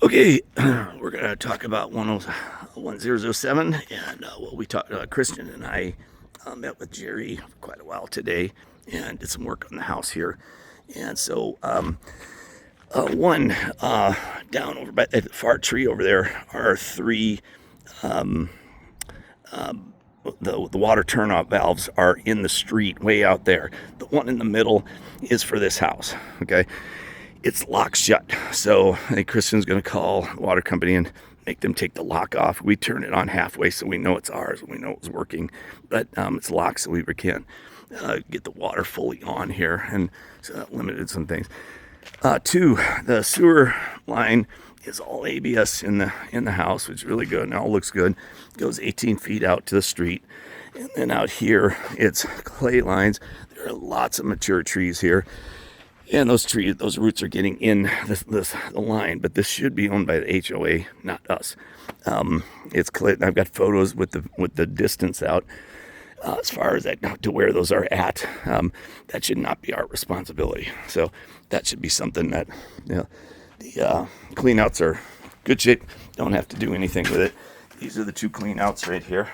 Okay, we're going to talk about 1007, and what we talked. Christian and I met with Jerry for quite a while today, and did some work on the house here. And so, one down over by the far tree over there are three. The water turnoff valves are in the street way out there. The one in the middle is for this house. Okay, it's locked shut. So I think Kristen's going to call the water company and make them take the lock off. We turn it on halfway so we know it's ours. We know it's working, but it's locked so we can't get the water fully on here, and so that limited some things. Two, the sewer line is all ABS in the house, which is really good and all looks good. It goes 18 feet out to the street, and then out here it's clay lines. There are lots of mature trees here. And those roots are getting in the line, but this should be owned by the HOA, not us. It's clear. I've got photos with the distance out as far as that to where those are at. That should not be our responsibility. So that should be something that the cleanouts are good shape. Don't have to do anything with it. These are the two cleanouts right here.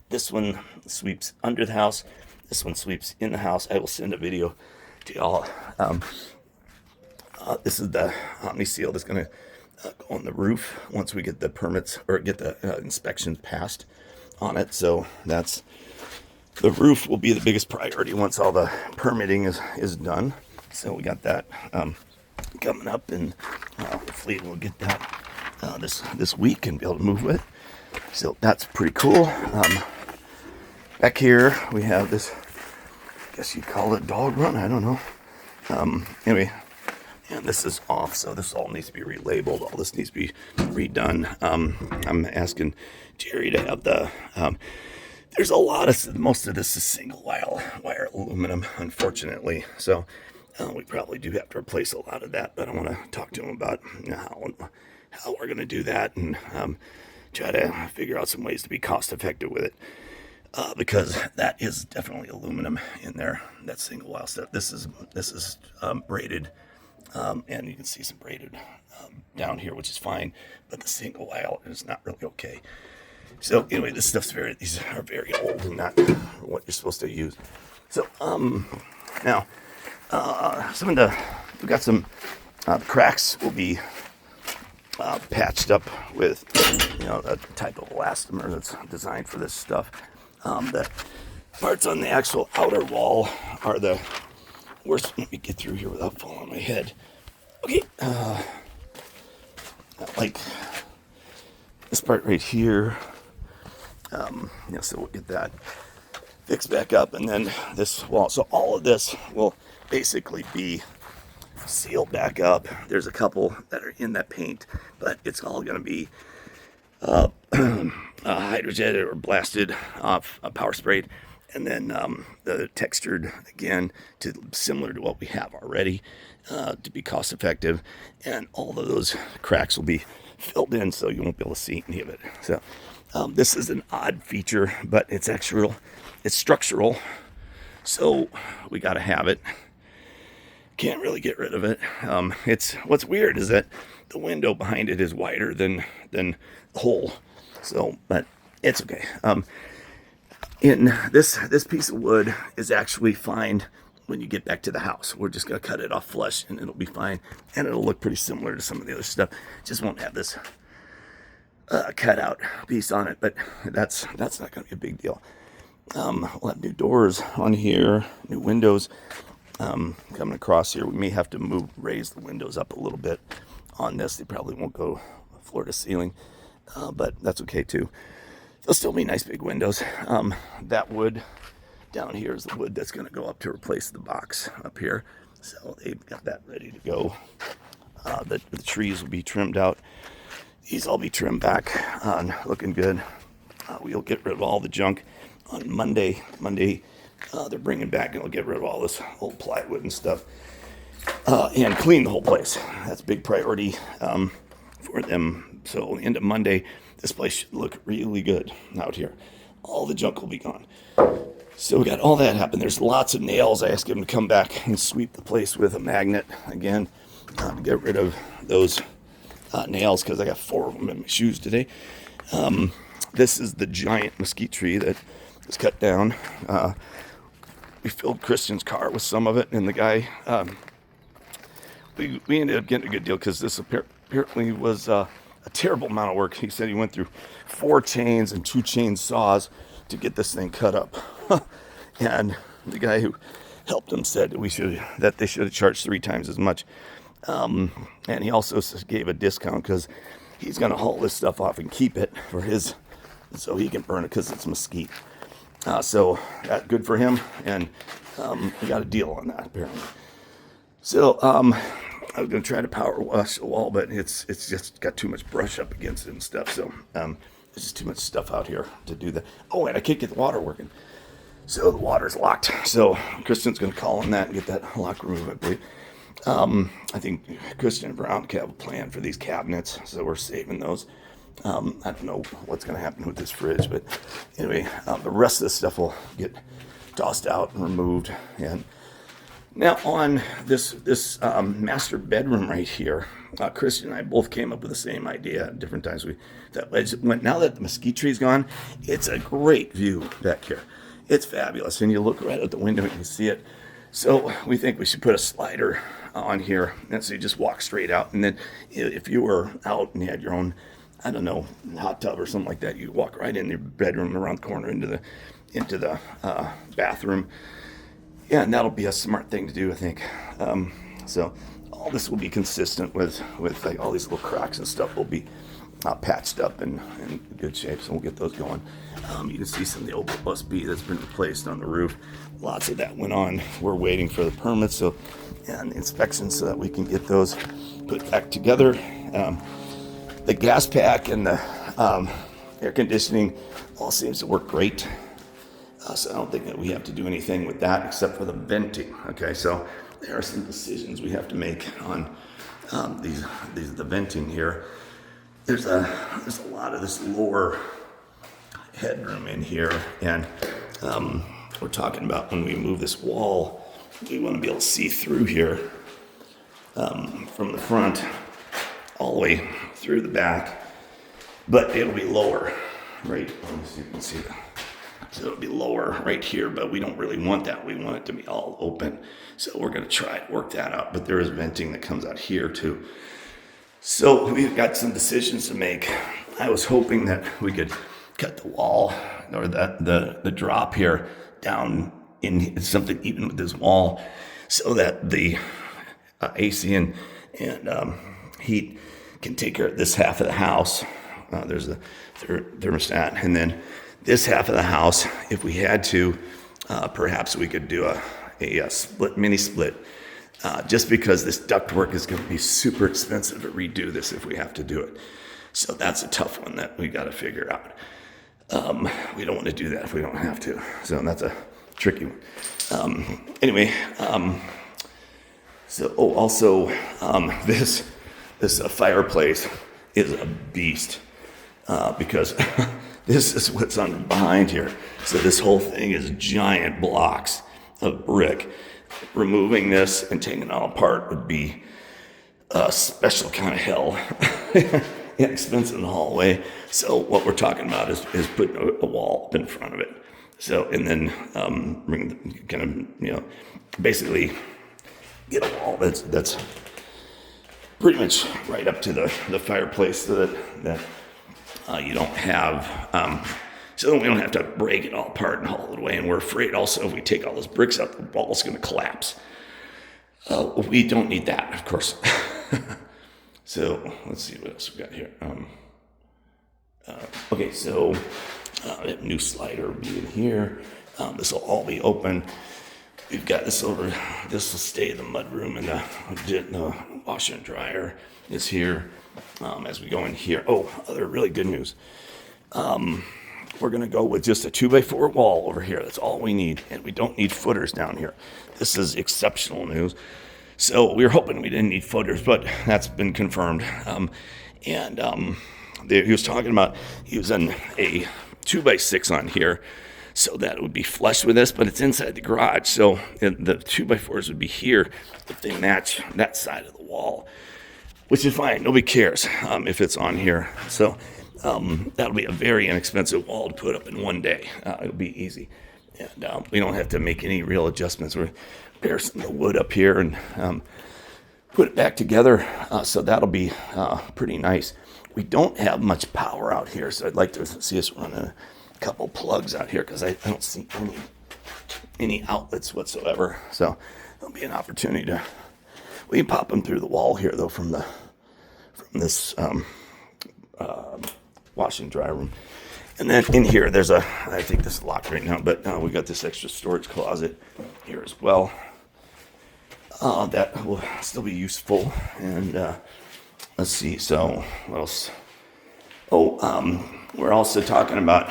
This one sweeps under the house. This one sweeps in the house. I will send a video to y'all. This is the Omni Seal that's going to go on the roof once we get the permits or get the inspections passed on it. So the roof will be the biggest priority once all the permitting is done. So we got that coming up, and hopefully we'll get that this week and be able to move with. So that's pretty cool. Back here we have this, I guess you'd call it a dog run. I don't know. Anyway, and this is off, so this all needs to be relabeled. All this needs to be redone. I'm asking Jerry to have the. There's a lot of most of this is single wire aluminum, unfortunately. So we probably do have to replace a lot of that. But I want to talk to him about how we're going to do that, and try to figure out some ways to be cost effective with it. Because that is definitely aluminum in there. That single wire stuff. This is braided, and you can see some braided down here, which is fine. But the single wire is not really okay. So anyway, these are very old and not what you're supposed to use. So now we've got some cracks will be patched up with a type of elastomer that's designed for this stuff. The parts on the actual outer wall are the worst. Let me get through here without falling on my head. Okay, like this part right here. So we'll get that fixed back up, and then this wall. So all of this will basically be sealed back up. There's a couple that are in that paint, but it's all going to be hydrojetted or blasted off, power sprayed, and then the textured again to similar to what we have already to be cost effective, and all of those cracks will be filled in so you won't be able to see any of it. So this is an odd feature, but it's structural, so we got to have it. Can't really get rid of it. It's what's weird is that the window behind it is wider than the hole. So, but it's okay. In this piece of wood is actually fine when you get back to the house. We're just gonna cut it off flush, and it'll be fine, and it'll look pretty similar to some of the other stuff. Just won't have this cut out piece on it, but that's not gonna be a big deal. We'll have new doors on here, new windows. Coming across here, we may have to raise the windows up a little bit on this. They probably won't go floor to ceiling, but that's okay too. They'll still be nice big windows. That wood down here is the wood that's going to go up to replace the box up here. So they've got that ready to go. The trees will be trimmed out. These all be trimmed back, looking good. We'll get rid of all the junk on Monday. They're bringing back, and they'll get rid of all this old plywood and stuff, and clean the whole place. That's a big priority for them. So end of Monday, this place should look really good out here. All the junk will be gone. So we got all that happen. There's lots of nails. I asked him to come back and sweep the place with a magnet again to get rid of those nails because I got 4 of them in my shoes today. This is the giant mesquite tree that was cut down. We filled Christian's car with some of it, and the guy, we ended up getting a good deal because this apparently was a terrible amount of work. He said he went through 4 chains and 2 chain saws to get this thing cut up. And the guy who helped him said that they should have charged 3 times as much. And he also gave a discount because he's going to haul this stuff off and keep it for his, so he can burn it because it's mesquite. So that's good for him, and we got a deal on that apparently. So I was going to try to power wash the wall, but it's just got too much brush up against it and stuff. So there's just too much stuff out here to do that. Oh, and I can't get the water working. So the water's locked. So Kristen's going to call on that and get that lock removed, I believe. I think Christian and Brown have a plan for these cabinets, so we're saving those. I don't know what's going to happen with this fridge, but anyway, the rest of this stuff will get tossed out and removed. And now on this master bedroom right here, Christian and I both came up with the same idea at different times. Now that the mesquite tree's gone, it's a great view back here. It's fabulous, and you look right out the window and you see it. So we think we should put a slider on here, and so you just walk straight out. And then if you were out and you had your own, I don't know, hot tub or something like that, you walk right in your bedroom around the corner into the bathroom. Yeah, and that'll be a smart thing to do, I think. So all this will be consistent with like all these little cracks and stuff will be patched up and in good shape, so we'll get those going. You can see some of the old bus B that's been replaced on the roof. Lots of that went on. We're waiting for the permits and inspection so that we can get those put back together. The gas pack and the air conditioning all seems to work great. So I don't think that we have to do anything with that except for the venting. Okay, so there are some decisions we have to make on the venting here. There's a lot of this lower headroom in here, and we're talking about when we move this wall, we want to be able to see through here from the front all the way through the back, but it'll be lower, right? Let me see if you can see that. So it'll be lower right here, but we don't really want that. We want it to be all open. So we're going to try to work that out, but there is venting that comes out here too. So we've got some decisions to make. I was hoping that we could cut the wall or the drop here down in something even with this wall so that the AC and heat can take care of this half of the house. There's a thermostat, and then this half of the house, if we had to, perhaps we could do a mini split. Just because this ductwork is going to be super expensive to redo this if we have to do it. So that's a tough one that we got to figure out. We don't want to do that if we don't have to. So that's a tricky one. Anyway, this fireplace is a beast because this is what's on behind here. So this whole thing is giant blocks of brick. Removing this and taking it all apart would be a special kind of hell. Inexpensive in the hallway. So what we're talking about is putting a wall up in front of it. So, and then basically get a wall that's pretty much right up to the fireplace so that you don't have so then we don't have to break it all apart and haul it away. And we're afraid also if we take all those bricks out, the wall's going to collapse. We don't need that, of course. So let's see what else we got here. Okay, so a new slider will be in here. This will all be open. We've got this over. This will stay in the mudroom, and the washer and dryer is here as we go in here. Oh, other really good news. We're going to go with just a 2x4 wall over here. That's all we need. And we don't need footers down here. This is exceptional news. So we were hoping we didn't need footers, but that's been confirmed. He was talking about using a 2x6 on here so that it would be flush with this, but it's inside the garage. So the 2x4s would be here if they match that side of the wall. which is fine. Nobody cares if it's on here. So that'll be a very inexpensive wall to put up in one day. It'll be easy. And we don't have to make any real adjustments. We're bare some of the wood up here and put it back together. So that'll be pretty nice. We don't have much power out here, so I'd like to see us run a couple plugs out here because I don't see any outlets whatsoever. So there'll be an opportunity to. We can pop them through the wall here though from this wash and dry room. And then in here, I think this is locked right now, but we got this extra storage closet here as well. That will still be useful. And let's see, so what else? We're also talking about,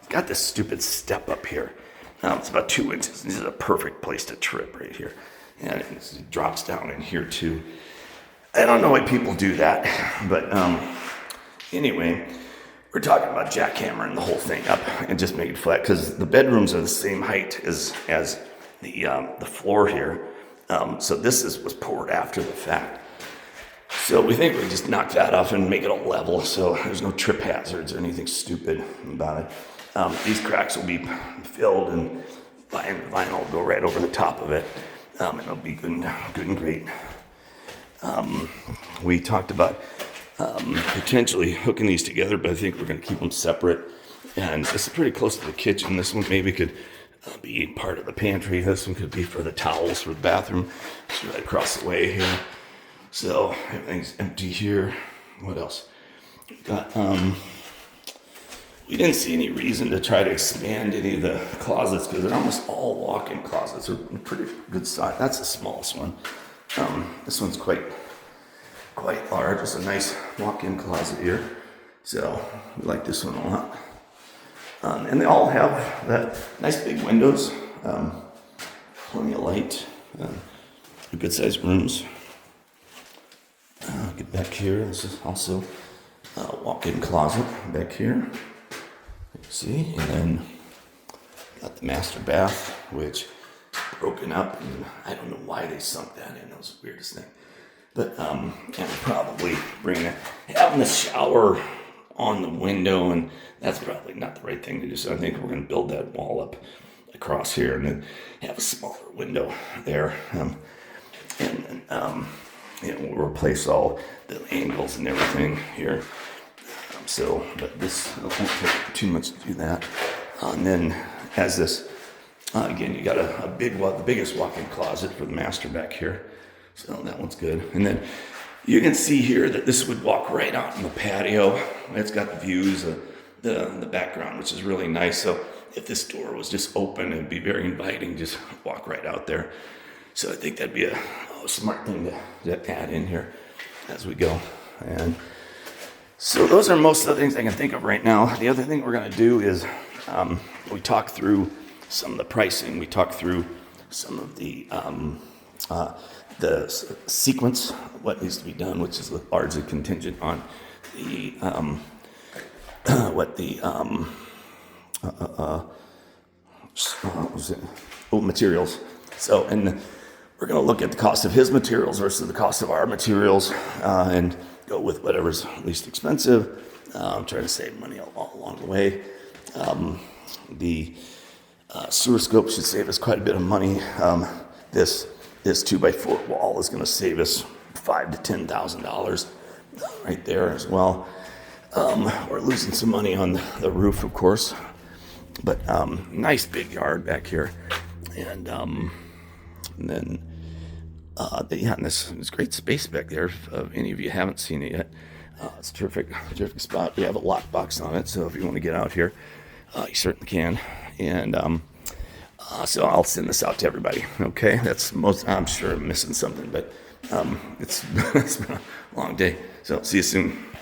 got this stupid step up here. It's about 2 inches. This is a perfect place to trip right here. And it drops down in here too. I don't know why people do that, but anyway, we're talking about jackhammering the whole thing up and just make it flat because the bedrooms are the same height as the floor here. So this was poured after the fact. So we think we can just knock that off and make it all level so there's no trip hazards or anything stupid about it. These cracks will be filled and vinyl will go right over the top of it. And it'll be good and great. We talked about potentially hooking these together, but I think we're going to keep them separate. And this is pretty close to the kitchen. This one maybe could be part of the pantry. This one could be for the towels for the bathroom. It's right across the way here. So everything's empty here. What else? Got we didn't see any reason to try to expand any of the closets because they're almost all walk-in closets. They're pretty good size. That's the smallest one. This one's quite large. It's a nice walk-in closet here. So we like this one a lot. And they all have that nice big windows, plenty of light, good sized rooms. Get back here. This is also a walk-in closet back here. See, and then got the master bath, which broken up, and I don't know why they sunk that in. That was the weirdest thing. But and we'll probably having the shower on the window, and that's probably not the right thing to do. So I think we're going to build that wall up across here, and then have a smaller window there, and we'll replace all the angles and everything here. But this won't take too much to do that. And then as this, again, you got the biggest walk-in closet for the master back here. So that one's good. And then you can see here that this would walk right out in the patio. It's got the views, the background, which is really nice. So if this door was just open, it'd be very inviting. Just walk right out there. So I think that'd be a smart thing to add in here as we go. And so those are most of the things I can think of right now. The other thing we're going to do is we talk through some of the pricing. We talk through some of the sequence, what needs to be done, which is largely contingent on the materials. So, and we're going to look at the cost of his materials versus the cost of our materials, and go with whatever's least expensive. Try to save money all along the way. The sewer scope should save us quite a bit of money. This 2x4 wall is going to save us $5,000 to $10,000 right there as well. We're losing some money on the roof, of course, but nice big yard back here, and then and this great space back there. If any of you haven't seen it yet, it's a terrific spot. We have a lockbox on it, so if you want to get out here, you certainly can. And so I'll send this out to everybody. Okay, I'm sure I'm missing something, but it's been a long day. So see you soon.